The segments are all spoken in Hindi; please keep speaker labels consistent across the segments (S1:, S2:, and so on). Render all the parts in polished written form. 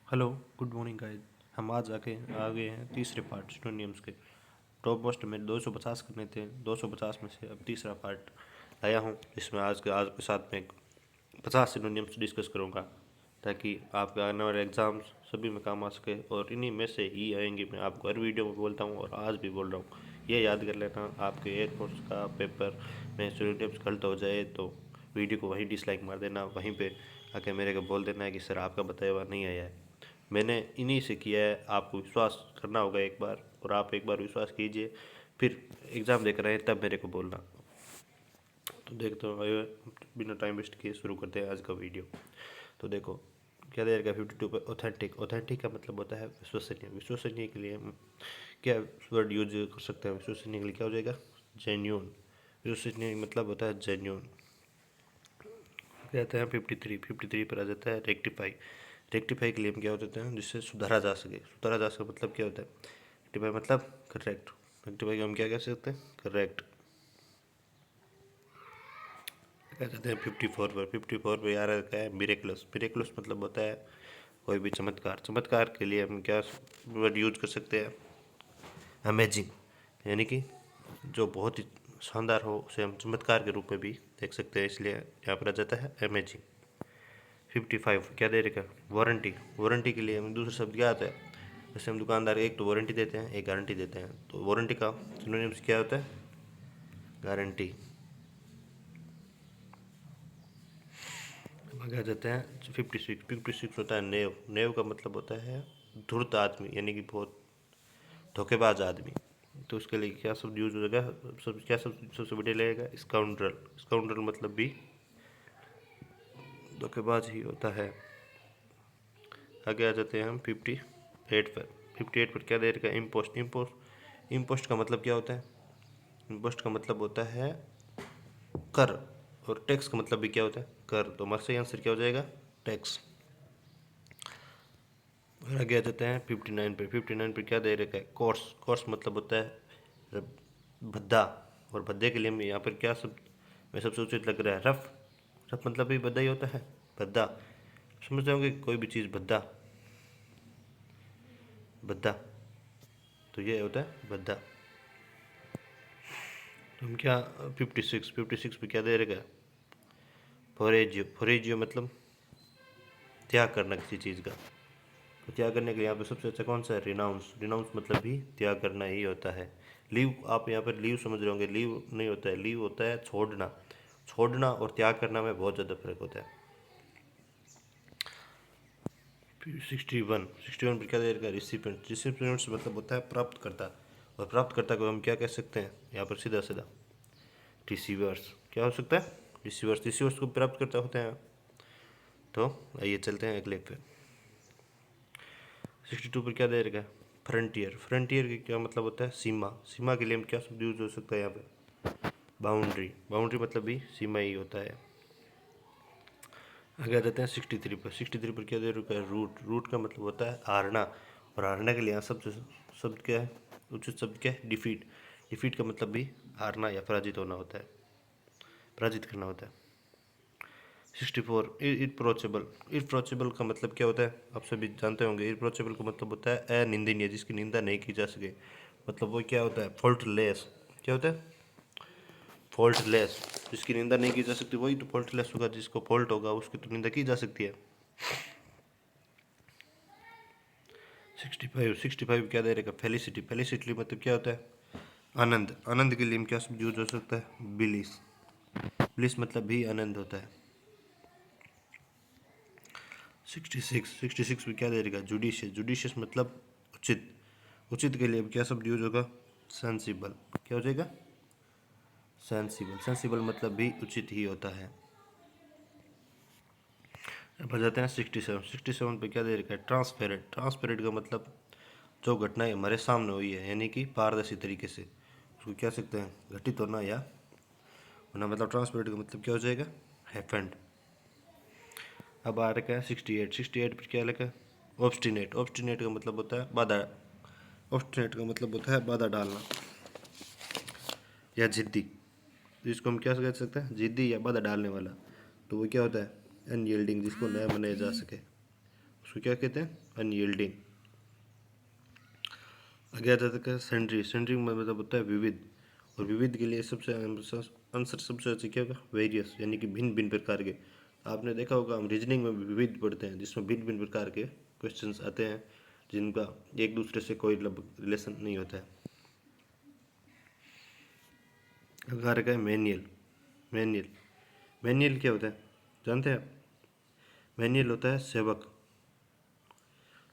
S1: Hello, good morning guys. हम आज आ गए हैं तीसरे पार्ट सिनोनिम्स के। टॉप मोस्ट में 250 करने थे, 250 में से अब तीसरा पार्ट लाया हूँ, जिसमें आज के साथ में 50 सिनोनिम्स डिस्कस करूँगा, ताकि आपके आने वाले एग्ज़ाम्स सभी में काम आ सके। और इन्हीं में से ही आएंगे। मैं आपको हर वीडियो में बोलता हूँ और आज भी बोल रहा हूँ, ये याद कर लेना। आपके एयरफोर्स का पेपर में सिनोनिम्स गलत हो जाए तो वीडियो को वहीं डिसलाइक मार देना, वहीं पे आके मेरे को बोल देना है कि सर आपका बताया हुआ नहीं आया है। मैंने इन्हीं से किया है, आपको विश्वास करना होगा एक बार, और आप एक बार विश्वास कीजिए, फिर एग्ज़ाम देख रहे हैं तब मेरे को बोलना। तो देखते हो, आइए बिना टाइम वेस्ट किए शुरू करते हैं आज का वीडियो। तो देखो क्या दे रखा है 52 पे, ऑथेंटिक। ऑथेंटिक का मतलब होता है विश्वसनीय। विश्वसनीय के लिए हम क्या वर्ड यूज कर सकते हैं? विश्वसनीय के लिए क्या हो जाएगा? जेन्यून। विश्वसनीय मतलब होता है जेन्यून। कहते हैं 53 पर आ जाता है रेक्टिफाई। रेक्टिफाई के लिए हम क्या हो जाते हैं? जिससे सुधारा जा सके। सुधारा जा सके मतलब क्या होता है? रेक्टिफाई मतलब करेक्ट। रेक्टिफाई को हम क्या कह सकते हैं? करेक्ट। कह सकते हैं 54 पर यार क्या है? मिरेक्लस। मिरेक्लस मतलब होता है कोई भी चमत्कार। चमत्कार के लिए हम क्या वर्ड यूज कर सकते हैं? अमेजिंग। यानी कि जो बहुत ही शानदार हो उसे हम चमत्कार के रूप में भी देख सकते हैं, इसलिए यहाँ पर आ जाता है अमेजिंग। 55 क्या दे रखा है? वारंटी। वारंटी के लिए हम दूसरा शब्द क्या आता है? जैसे हम दुकानदार एक तो वारंटी देते हैं, एक गारंटी देते हैं, तो वारंटी का सिनोनिम्स क्या होता है? गारंटी। आगे आ जाते हैं 56। 56 होता है नेव। नेव का मतलब होता है धूर्त आदमी, यानी कि बहुत धोखेबाज आदमी। तो उसके लिए क्या शब्द यूज हो जाएगा? क्या शब्द सबसे बढ़िया लगेगा? स्काउंड्रल। स्काउंड्रल मतलब भी धोखेबाज ही होता है। आगे आ जाते हैं हम 58 पर। 58 पर क्या दे रखा है? इम्पोस्ट। इम्पोस्ट। इम्पोस्ट का मतलब क्या होता है? इम्पोस्ट का मतलब होता है कर, और टैक्स का मतलब भी क्या होता है? कर। तो हमारा सही आंसर क्या हो जाएगा? टैक्स। और आगे आ जाते हैं 59 पे। 59 पे क्या दे रखा है? कोर्स। कोर्स मतलब होता है भद्दा, और भद्दे के लिए हम यहाँ पर क्या सब मैं सबसे उचित लग रहा है? रफ। रफ मतलब भी भद्दा ही होता है, भद्दा। समझते होंगे कोई भी चीज़ भद्दा, भद्दा, तो ये होता है भद्दा। तो हम क्या 56 पे क्या दे रखा है? फोरेजियो। फोरेजियो मतलब त्याग करना किसी चीज़ का। तो त्याग करने के लिए यहाँ पे सबसे अच्छा कौन सा है? रिनाउंस। रिनाउंस मतलब भी त्याग करना ही होता है। लीव, आप यहाँ पर लीव समझ रहे होंगे, लीव नहीं होता है, लीव होता है छोड़ना। छोड़ना और त्याग करना में बहुत ज़्यादा फर्क होता है। 61 पर क्या दे रखा है? रिसिपेंट। रिसिपेंट्स मतलब होता है प्राप्त करता, और प्राप्त करता को हम क्या कह सकते हैं यहाँ पर? सीधा सीधा रिसीवर्स। क्या हो सकता है? रिसीवर्स। रिसीवर्स को प्राप्त करता होते हैं। तो आइए चलते हैं अगले पे। 62 पर क्या दे रखा है? फ्रंटियर। फ्रंटियर के क्या मतलब होता है? सीमा। सीमा के लिए हम क्या शब्द यूज हो सकता है यहाँ पे? बाउंड्री। बाउंड्री मतलब भी सीमा ही होता है। आगे आ जाते हैं 63 पर। 63 पर क्या दे रखा है? रूट। रूट का मतलब होता है हारना, और हारना के लिए यहाँ शब्द क्या है? उचित शब्द क्या है? डिफीट। डिफीट का मतलब भी हारना या पराजित होना होता है, पराजित करना होता है। 64 इरप्रोचेबल। इरप्रोचेबल का मतलब क्या होता है? आप सभी जानते होंगे। इरप्रोचेबल का मतलब होता है अनिंदनीय, जिसकी निंदा नहीं की जा सके। मतलब वो क्या होता है? फॉल्टलेस। क्या होता है? फॉल्टलेस। जिसकी निंदा नहीं की जा सकती वही तो फॉल्टलेस होगा। जिसको फॉल्ट होगा उसकी तो निंदा की जा सकती है। 65 क्या दे रहेगा? फेलिसिटी। फेलिसिटी मतलब क्या होता है? आनंद। आनंद के लिए हम क्या शब्द यूज हो सकता है? बिलिस। बिलिस मतलब भी आनंद होता है। 66 में क्या दे रहेगा? जुडिशियस। जुडिशियस मतलब उचित। उचित के लिए अब क्या शब्द यूज होगा? सेंसिबल। क्या हो जाएगा? सेंसिबल। सेंसिबल मतलब भी उचित ही होता है। अब आ जाते हैं 67। 67 पे क्या दे रखा है? ट्रांसपेरेंट। ट्रांसपेरेंट का मतलब जो घटनाएं हमारे सामने हुई है, यानी कि पारदर्शी तरीके से, उसको क्या सकते हैं? घटित होना या होना। मतलब ट्रांसपेरेंट का मतलब क्या हो जाएगा? हैपेंड। अब आ रखा है 68। 68 पर क्या लिखा है? ऑब्स्टिनेट। ऑब्स्टिनेट का मतलब होता है बाधा। ऑब्स्टिनेट का मतलब होता है बाधा डालना या जिद्दी। तो इसको हम क्या कह सकते हैं? जिद्दी या बाधा डालने वाला। तो वो क्या होता है? अनयील्डिंग, जिसको नया बनाया जा सके, उसको उसको क्या कहते हैं, अनयील्डिंग। आगे आ जाता है सेंड्री। सेंड्री मतलब होता है विविध, और विविध के लिए सबसे आंसर सबसे अच्छा क्या होगा, वेरियस, यानी कि भिन्न भिन्न प्रकार के। आपने देखा होगा हम रीजनिंग में भी विविध पढ़ते हैं, जिसमें भिन्न भिन्न प्रकार के क्वेश्चंस आते हैं जिनका एक दूसरे से कोई रिलेशन नहीं होता है। अगला रखा है मैनुअल। मैनुअल मैनुअल क्या होता है जानते हैं आप? मैनुअल होता है सेवक,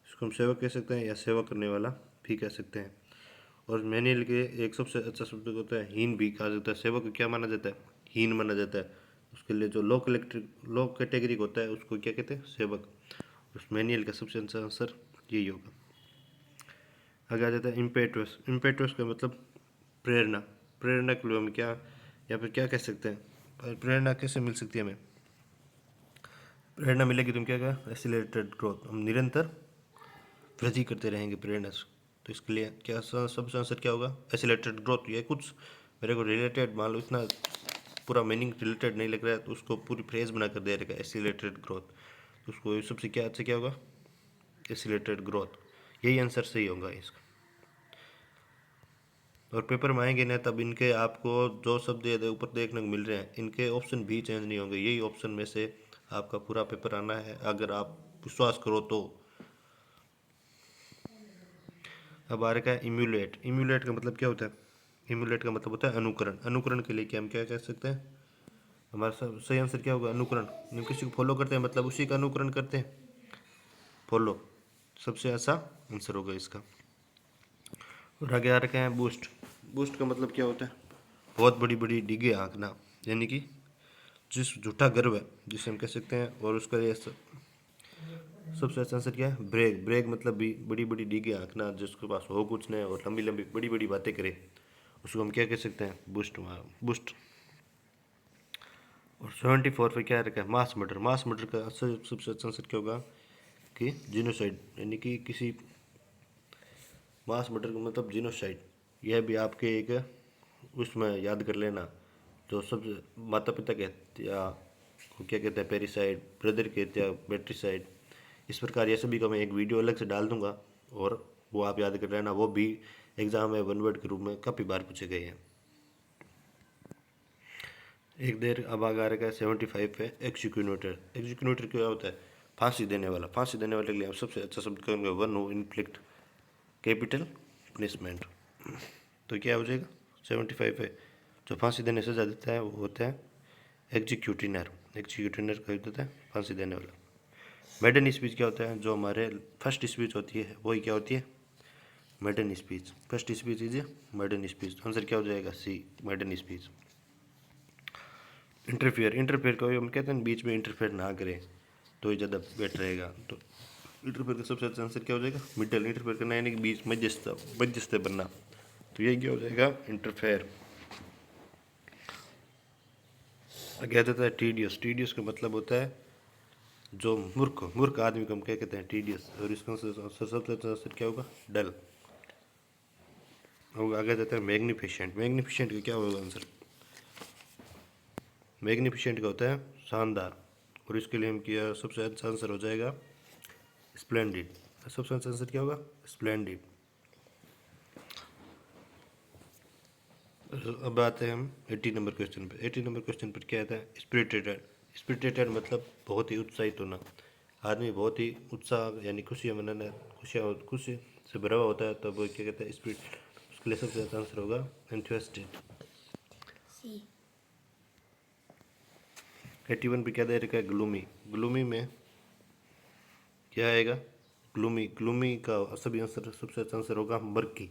S1: इसको हम सेवक कह सकते हैं या सेवा करने वाला भी कह सकते हैं। और मैनुअल के एक सबसे अच्छा शब्द होता है हीन भी कहा जाता है। सेवक को क्या माना जाता है, हीन माना जाता है। उसके लिए जो लो कैटेगरी होता है उसको क्या कहते हैं, सेवक। उस मैनुअल का सबसे अच्छा आंसर यही होगा। आगे आ जाता है इम्पेटुअस। इम्पेटुअस का मतलब प्रेरणा। प्रेरणा के लिए हम क्या या फिर क्या कह सकते हैं, प्रेरणा कैसे मिल सकती है हमें, प्रेरणा मिलेगी तुम क्या कहा, एक्सीलरेटेड ग्रोथ, हम निरंतर वृद्धि करते रहेंगे प्रेरणा से। तो इसके लिए क्या सबसे आंसर क्या होगा, एक्सीलरेटेड ग्रोथ। ये कुछ मेरे को रिलेटेड मान लो, इतना पूरा मीनिंग रिलेटेड नहीं लग रहा है तो उसको पूरी फ्रेज बना कर दे रखा है एक्सीलरेटेड ग्रोथ, तो उसको सबसे क्या अच्छा क्या होगा, एक्सीलरेटेड ग्रोथ। यही आंसर सही होगा इसका। और पेपर में आएंगे ना तब इनके आपको जो शब्द ऊपर देखने को मिल रहे हैं इनके ऑप्शन भी चेंज नहीं होंगे, यही ऑप्शन में से आपका पूरा पेपर आना है अगर आप विश्वास करो तो। अब आ रखा है इम्यूलेट। इम्यूलेट का मतलब क्या होता है, इम्यूलेट का मतलब होता है अनुकरण। अनुकरण के लिए क्या हम क्या कह सकते हैं, हमारा सही आंसर क्या होगा, अनुकरण। हम किसी को फॉलो करते हैं मतलब उसी का अनुकरण करते हैं, फॉलो सबसे अच्छा आंसर होगा इसका। और आगे आ रखे हैं बूस्ट। बूस्ट का मतलब क्या होता है, बहुत बड़ी बड़ी डिगे हाँकना, यानी कि जिस झूठा गर्व है जिसे हम कह सकते हैं। और उसका ये सबसे अच्छा आंसर क्या है, ब्रेक। ब्रेक मतलब भी बड़ी बड़ी डिगे हाँकना, जिसके पास हो कुछ नहीं और लंबी लंबी बड़ी बड़ी बातें करे, उसको हम क्या कह सकते हैं, बूस्ट। बूस्ट। और 74 पे क्या रखा है, मास मर्डर। मास मर्डर का सबसे अच्छा आंसर क्या होगा कि जीनोसाइड, यानी कि किसी मास मर्डर का मतलब जीनोसाइड। यह भी आपके एक उसमें याद कर लेना, जो सब माता पिता कहते या वो क्या कहते हैं, पेरिसाइड, ब्रदर कहते हैं बैटरीसाइड। इस प्रकार ये सभी का मैं एक वीडियो अलग से डाल दूंगा और वो आप याद कर लेना। वो भी एग्जाम में वन वर्ड के रूप में काफ़ी बार पूछे गए हैं। एक देर अब आगे आ रखा है 75 पे एक्सिक्यूटर। एक्सिक्यूटर क्या होता है, फांसी देने वाला। फांसी देने वाले के लिए आप सबसे अच्छा शब्द कहेंगे one who inflict capital punishment. तो क्या हो जाएगा 75 है, जो फांसी देने सजा देता है वो होता है एग्जीक्यूटिनर। एग्जीक्यूटिनर का होता है फांसी देने वाला। मेडन स्पीच क्या होता है, जो हमारे फर्स्ट स्पीच होती है वही क्या होती है, maiden speech. First speech is maiden speech. Answer क्या हो जाएगा, C, maiden speech. Interfere. Interfere को हम कहते हैं बीच में इंटरफेयर ना करें तो ही ज़्यादा बेटर रहेगा। तो इंटरफेयर का सबसे अच्छा आंसर क्या हो जाएगा, मिडल। इंटरफेयर करना यानी कि बीच मध्यस्थ बनना, तो ये क्या हो जाएगा, इंटरफेयर। आगे आ जाता है टीडियस। टीडियस का मतलब होता है जो मूर्ख, मूर्ख आदमी को हम क्या कहते हैं, टीडियस। और इसका सबसे अच्छा आंसर क्या होगा, डल। और आगे जाता है मैग्निफिशेंट। मैग्निफिशेंट का क्या होगा आंसर, मैग्निफिशेंट का होता है शानदार। और इसके लिए हम किया सबसे अच्छा आंसर हो जाएगा स्प्लेंडिड। सबसे अच्छा आंसर क्या होगा, स्प्लेंडिड। अब आते हैं हम 80 नंबर क्वेश्चन पे। 80 नंबर क्वेश्चन पर क्या आता है, स्पिरिटेड। स्पिरिटेड मतलब बहुत ही उत्साहित होना। आदमी बहुत ही उत्साह यानी खुशियाँ मनाना, खुशी से भरा हुआ होता है, तब वो क्या कहते हैं, स्पिरिट। उसके लिए सबसे अच्छा आंसर होगा एंथुसियास्टिक। 81 पे क्या दे रखा है, ग्लूमी। ग्लूमी में क्या आएगा, ग्लूमी। ग्लूमी का सभी आंसर सबसे अच्छा आंसर होगा मर्की।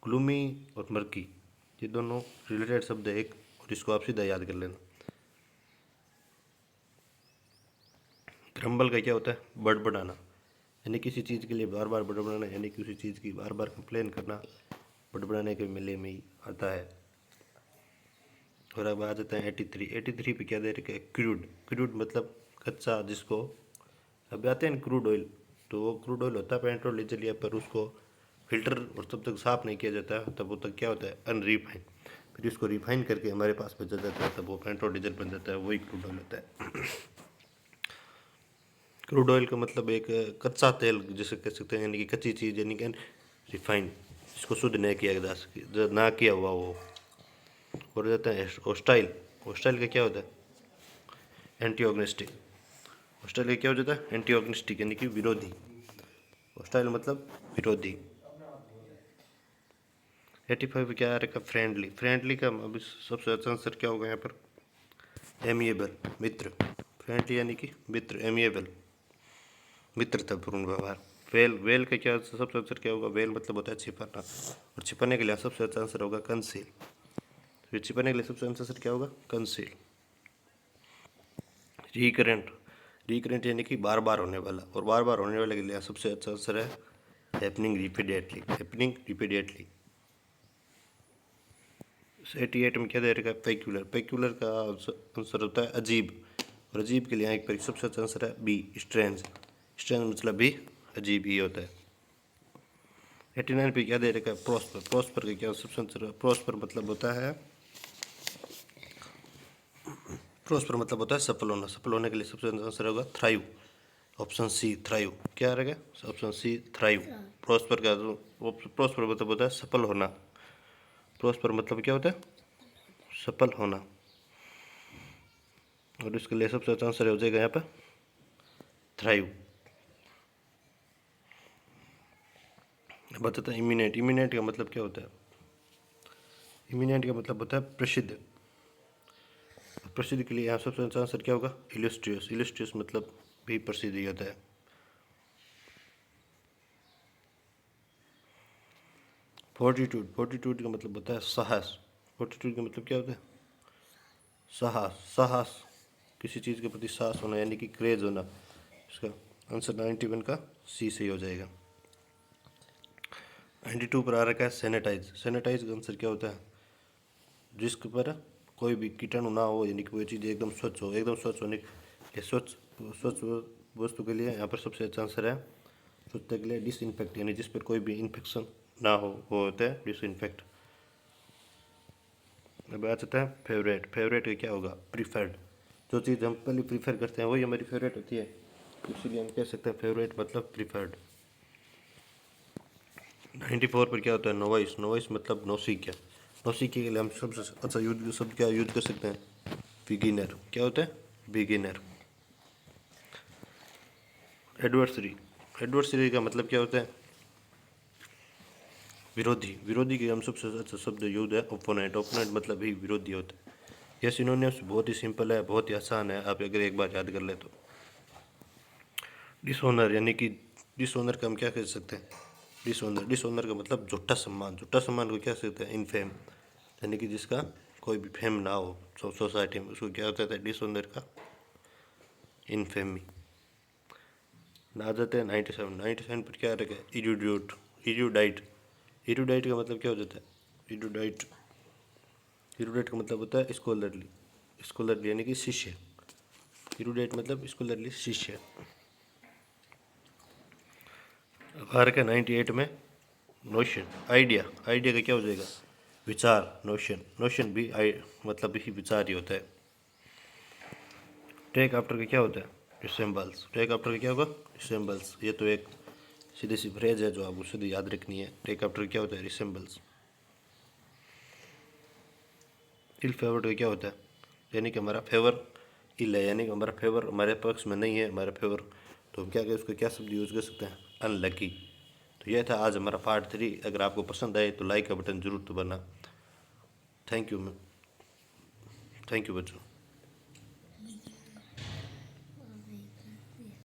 S1: ग्लूमी और मर्की ये दोनों रिलेटेड शब्द है एक, और इसको आप सीधा याद कर लेना। ग्रम्बल का क्या होता है, बड़बड़ाना, यानी किसी चीज़ के लिए बार बार बड़बड़ाना, यानी किसी चीज़ की बार बार कंप्लेन करना, बड़बड़ाने के मेले में ही आता है। और अब आ जाता है 83। 83 पे क्या दे रखा है, क्रूड। क्रूड मतलब कच्चा, जिसको अब आते हैं क्रूड ऑयल, तो वो क्रूड ऑयल होता है पेट्रोल डीजल, या पर उसको फिल्टर और तब तक साफ़ नहीं किया जाता तब वो तक क्या होता है, अनरिफाइन। फिर इसको रिफाइन करके हमारे पास बचा जाता है, तब वो पेट्रोल डीजल बन जाता है, वही क्रूड ऑयल होता है। क्रूड ऑयल का मतलब एक कच्चा तेल जिसे कह सकते हैं, यानी कि कच्ची चीज़, यानी कि रिफाइंड, जिसको शुद्ध नहीं किया जा सके, जो ना किया हुआ वो। और जाता है हॉस्टाइल। हॉस्टाइल का क्या होता है? एंटी ऑग्नेस्टिक। हॉस्टाइल का क्या हो जाता है? एंटी ऑग्नेस्टिक, यानी कि विरोधी। हॉस्टाइल मतलब विरोधी। 85 क्या आ रहा है? फ्रेंडली। फ्रेंडली का अभी सबसे अच्छा आंसर क्या होगा यहाँ पर? एमिएबल, मित्र। फ्रेंडली यानी कि मित्र, एमिएबल, मित्रतापूर्ण व्यवहार। वेल, वेल का क्या सबसे आंसर क्या होगा? वेल मतलब होता है छिपाना, और छिपाने के लिए सबसे अच्छा आंसर होगा कंसील। फिर छिपाने के लिए सबसे अच्छा आंसर क्या होगा? कंसील। रिकरेंट। रिकरेंट यानी कि बार बार होने वाला, और बार बार होने वाले के लिए सबसे अच्छा आंसर है हैपनिंग रिपीटेडली। Happening repeatedly. 88 में क्या दे रखा है? पेक्यूलर। पेक्यूलर का आंसर होता है अजीब, और अजीब के लिए यहाँ पर सबसे अच्छा आंसर है बी, स्ट्रेंज। स्ट्रेंज मतलब भी अजीब ही होता है। 89 पे क्या दे रखा है? प्रॉस्पर। प्रॉस्पर का क्या सबसे आंसर है? प्रॉस्पर मतलब होता है, प्रॉस्पर मतलब होता है सफल होना। सफल होने के लिए सबसे आंसर होगा थ्राइव। Option C, thrive. क्या रहेगा? Option C, thrive. प्रॉस्पर का प्रॉस्पर मतलब होता है सफल होना। प्रॉस्पर मतलब क्या होता है? सफल होना। और इसके लिए सबसे अच्छा आंसर हो जाएगा यहाँ पर थ्राइव। बताता है इमिनेंट। इमिनेंट का मतलब क्या होता है? इमिनेंट का मतलब होता है प्रसिद्ध। प्रसिद्ध के लिए यहाँ सबसे अच्छा आंसर क्या होगा? इलिस्ट्रियस। इलिस्ट्रियस मतलब भी प्रसिद्ध ही होता है। फोर्टिट्यूड। फोर्टिट्यूड का मतलब होता है साहस। फोर्टिट्यूड का मतलब क्या होता है? साहस। साहस, किसी चीज़ के प्रति साहस होना, यानी कि क्रेज होना। इसका आंसर 91 का सी सही हो जाएगा। 92 पर आ रखा है सैनिटाइज। सैनिटाइज का आंसर क्या होता है? जिसके पर कोई भी कीटाणु ना हो, यानी कि कोई चीज़ एकदम स्वच्छ हो। एकदम स्वच्छ होने के स्वच्छ स्वच्छ वस्तु के लिए यहाँ पर सबसे अच्छा आंसर है स्वच्छता के लिए डिसइंफेक्ट, यानी जिस पर कोई भी इन्फेक्शन ना हो वो होता है डिसइंफेक्ट। अब आ जाता है फेवरेट। फेवरेट का क्या होगा? प्रीफर्ड। जो चीज़ हम पहले प्रीफर करते हैं वही हमारी फेवरेट होती है, इसीलिए हम कह सकते हैं फेवरेट मतलब प्रीफर्ड। 94 पर क्या होता है? नोवाइस। नोवाइस मतलब नौसिखिया। नौसिखिया के लिए हम सबसे अच्छा यूज शब्द क्या यूज कर सकते हैं? बिगिनर। क्या होता है? बिगिनर। एडवर्सरी। एडवर्सरी का मतलब क्या होता है? विरोधी। विरोधी के हम सबसे अच्छा शब्द यूज है ओपोनेंट। ओपोनेंट मतलब भी विरोधी होता है। यह सिनोनिम्स बहुत ही सिंपल है, बहुत ही आसान है, आप अगर एक बार याद कर ले तो। डिसऑनर, यानी कि डिसऑनर का हम क्या कह सकते हैं? डिसऑनर। डिसऑनर का मतलब झूठा सम्मान। झूठा सम्मान को क्या कहते हैं? इनफेम, यानी कि जिसका कोई भी फेम ना हो सोसाइटी में, उसको क्या होता है? डिसऑनर का इनफेमी। ना जाते हैं 97। 97 पर क्या रखा है? इरूड्यूट। इरूडाइट। इरूडाइट का मतलब क्या हो जाता है? इरूडाइट। इरूडाइट का मतलब होता है स्कॉलरली। स्कॉलरली यानी कि शिष्य। इरूडाइट मतलब स्कॉलरली शिष्य। भारत का 98 में नोशन। आइडिया। आइडिया का क्या हो जाएगा? विचार। नोशन। नोशन भी मतलब भी विचार ही होता है। टेक आफ्टर का क्या होता है? रिसेम्बल्स। टेक आफ्टर का क्या होगा? रिसेम्बल्स। ये तो एक सीधी सी फ्रेज है जो आपको सीधी याद रखनी है। टेक आफ्टर क्या होता है? रिसेम्बल्स। इल फेवर्ड का क्या होता है? यानी कि हमारा फेवर इल है, यानी कि हमारा फेवर हमारे पक्ष में नहीं है, हमारा फेवर, तो हम क्या करें उसको? क्या शब्द यूज़ कर सकते हैं? अनलकी। तो यह था आज हमारा पार्ट 3। अगर आपको पसंद आए तो लाइक का बटन जरूर दबाना। Thank you. थैंक यू बच्चों।